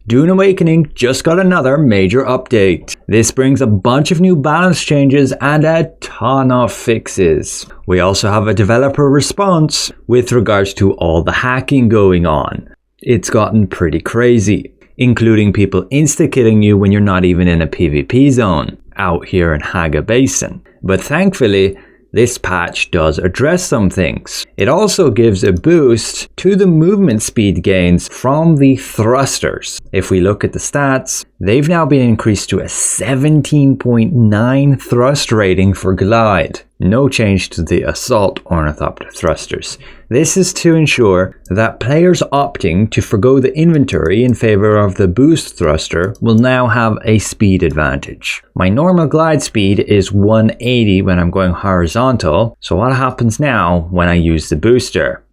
Dune Awakening just got another major update. This brings a bunch of new balance changes and a ton of fixes. We also have a developer response with regards to all the hacking going on. It's gotten pretty crazy, including people insta-killing you when you're not even in a PvP zone out here in Haga Basin. But thankfully, this patch does address some things. It also gives a boost to the movement speed gains from the thrusters. If we look at the stats, they've now been increased to a 17.9 thrust rating for glide. No change to the assault ornithopter thrusters. This is to ensure that players opting to forgo the inventory in favor of the boost thruster will now have a speed advantage. My normal glide speed is 180 when I'm going horizontal, so what happens now when I use the booster?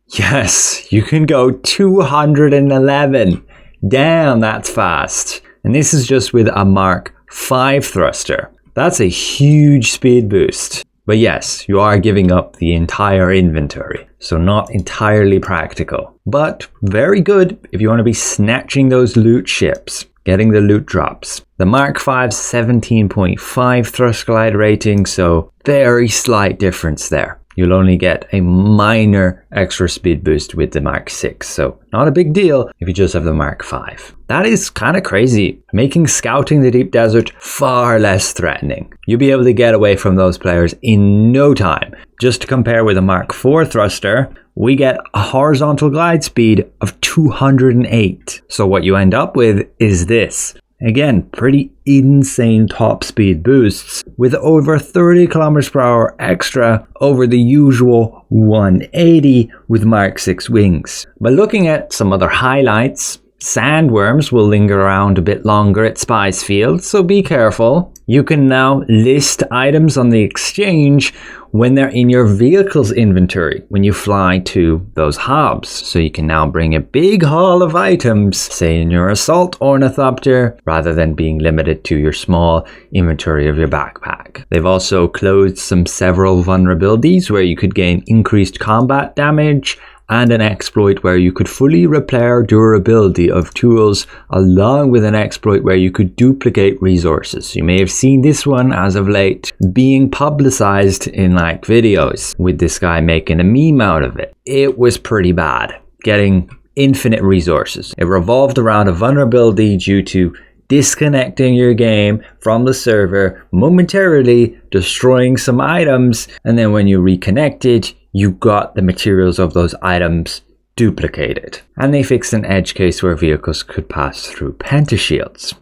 Yes, you can go 211. Damn, that's fast. And this is just with a Mark 5 thruster. That's a huge speed boost. But yes, you are giving up the entire inventory, so not entirely practical. But very good if you want to be snatching those loot ships, getting the loot drops. The Mark 5's 17.5 thrust glide rating, so very slight difference there. You'll only get a minor extra speed boost with the Mark 6, so not a big deal if you just have the Mark 5. That is kind of crazy, making scouting the deep desert far less threatening. You'll be able to get away from those players in no time. Just to compare with a Mark 4 thruster, we get a horizontal glide speed of 208. So what you end up with is this. Again, pretty insane top speed boosts with over 30 kilometers per hour extra over the usual 180 with Mark 6 wings. But looking at some other highlights, sandworms will linger around a bit longer at Spice Field, so be careful. You can now list items on the exchange when they're in your vehicle's inventory when you fly to those hubs. So you can now bring a big haul of items, say in your assault ornithopter, rather than being limited to your small inventory of your backpack. They've also closed several vulnerabilities where you could gain increased combat damage, and an exploit where you could fully repair durability of tools, along with an exploit where you could duplicate resources. You may have seen this one as of late being publicized in videos with this guy making a meme out of it. It was pretty bad, getting infinite resources. It revolved around a vulnerability due to disconnecting your game from the server, momentarily destroying some items, and then when you reconnected, you got the materials of those items duplicated. And they fixed an edge case where vehicles could pass through pentashields.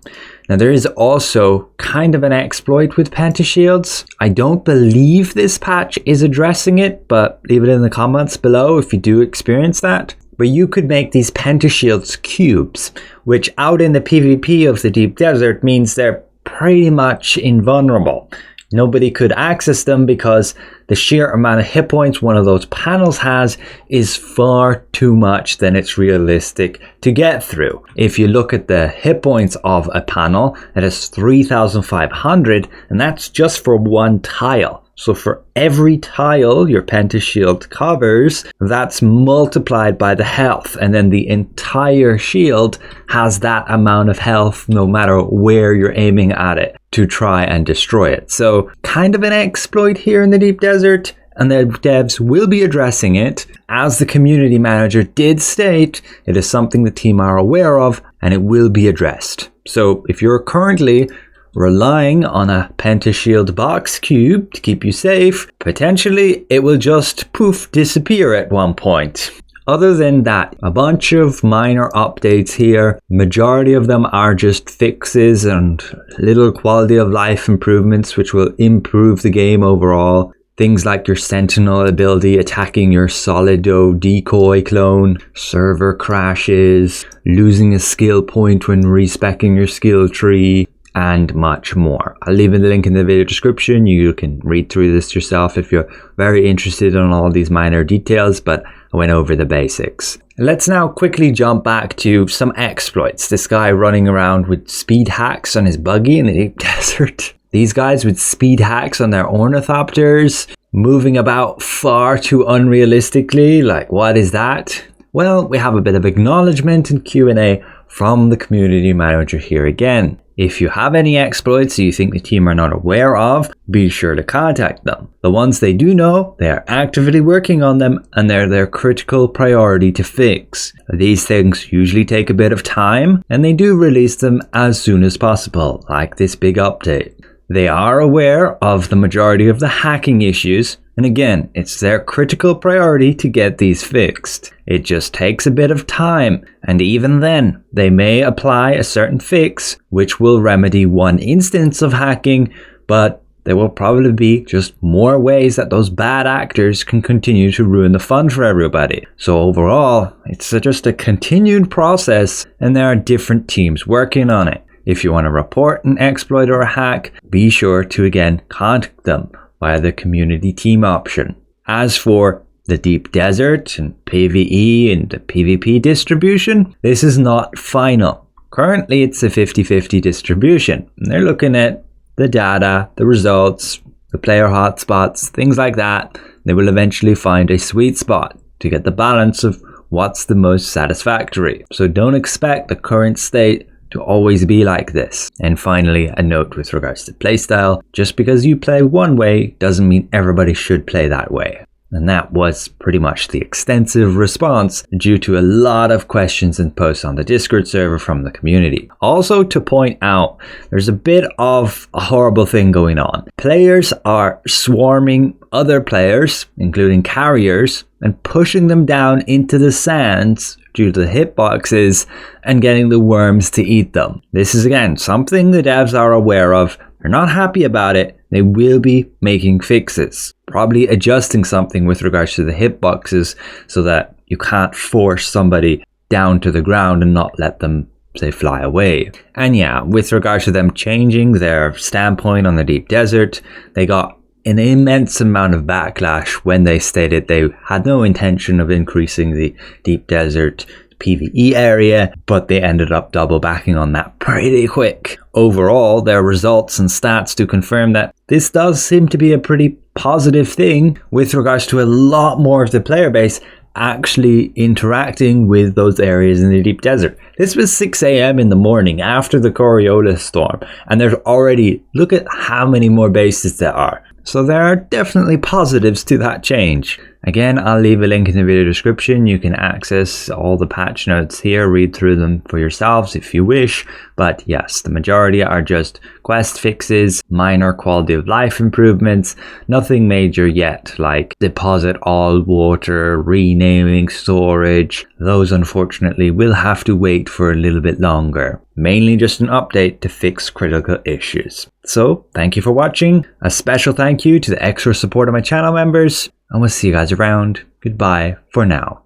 Now there is also kind of an exploit with pentashields. I don't believe this patch is addressing it, but leave it in the comments below if you do experience that. But you could make these pentashields cubes, which out in the PvP of the deep desert means they're pretty much invulnerable. Nobody could access them because the sheer amount of hit points one of those panels has is far too much than it's realistic to get through. If you look at the hit points of a panel, it has 3,500, and that's just for one tile. So for every tile your pentashield covers, that's multiplied by the health, and then the entire shield has that amount of health no matter where you're aiming at it to try and destroy it. So kind of an exploit here in the deep desert, and the devs will be addressing it. As the community manager did state, it is something the team are aware of and it will be addressed. So if you're currently relying on a pentashield box cube to keep you safe, potentially it will just poof disappear at one point. Other than that, a bunch of minor updates here. Majority of them are just fixes and little quality of life improvements which will improve the game overall. Things like your Sentinel ability attacking your Solido decoy clone, server crashes, losing a skill point when respecing your skill tree, and much more. I'll leave the link in the video description. You can read through this yourself if you're very interested in all these minor details, but I went over the basics. Let's now quickly jump back to some exploits. This guy running around with speed hacks on his buggy in the deep desert. These guys with speed hacks on their ornithopters, moving about far too unrealistically. What is that? Well, we have a bit of acknowledgement and Q&A from the community manager here again. If you have any exploits you think the team are not aware of, be sure to contact them. The ones they do know, they are actively working on them and they're their critical priority to fix. These things usually take a bit of time and they do release them as soon as possible, like this big update. They are aware of the majority of the hacking issues, and again, it's their critical priority to get these fixed. It just takes a bit of time, and even then, they may apply a certain fix which will remedy one instance of hacking, but there will probably be just more ways that those bad actors can continue to ruin the fun for everybody. So overall, it's just a continued process, and there are different teams working on it. If you want to report an exploit or a hack, be sure to again contact them via the community team option. As for the Deep Desert and PvE and the PvP distribution, this is not final. Currently it's a 50-50 distribution. And they're looking at the data, the results, the player hotspots, things like that. They will eventually find a sweet spot to get the balance of what's the most satisfactory. So don't expect the current state to always be like this. And finally, a note with regards to playstyle. Just because you play one way doesn't mean everybody should play that way. And that was pretty much the extensive response due to a lot of questions and posts on the Discord server from the community. Also to point out, there's a bit of a horrible thing going on. Players are swarming other players, including carriers, and pushing them down into the sands due to the hitboxes and getting the worms to eat them. This is again something the devs are aware of. They're not happy about it. They will be making fixes, probably adjusting something with regards to the hitboxes so that you can't force somebody down to the ground and not let them, say, fly away. And yeah, with regards to them changing their standpoint on the Deep Desert, they got an immense amount of backlash when they stated they had no intention of increasing the Deep Desert PvE area, but they ended up double backing on that pretty quick. Overall, their results and stats do confirm that this does seem to be a pretty positive thing with regards to a lot more of the player base actually interacting with those areas in the Deep Desert. This was 6 a.m. in the morning after the Coriolis storm, and there's already, look at how many more bases there are. So there are definitely positives to that change. Again, I'll leave a link in the video description. You can access all the patch notes here, read through them for yourselves if you wish. But yes, the majority are just quest fixes, minor quality of life improvements, nothing major yet, like deposit all water, renaming storage. Those unfortunately will have to wait for a little bit longer. Mainly just an update to fix critical issues. So thank you for watching. A special thank you to the extra support of my channel members, and we'll see you guys around. Goodbye for now.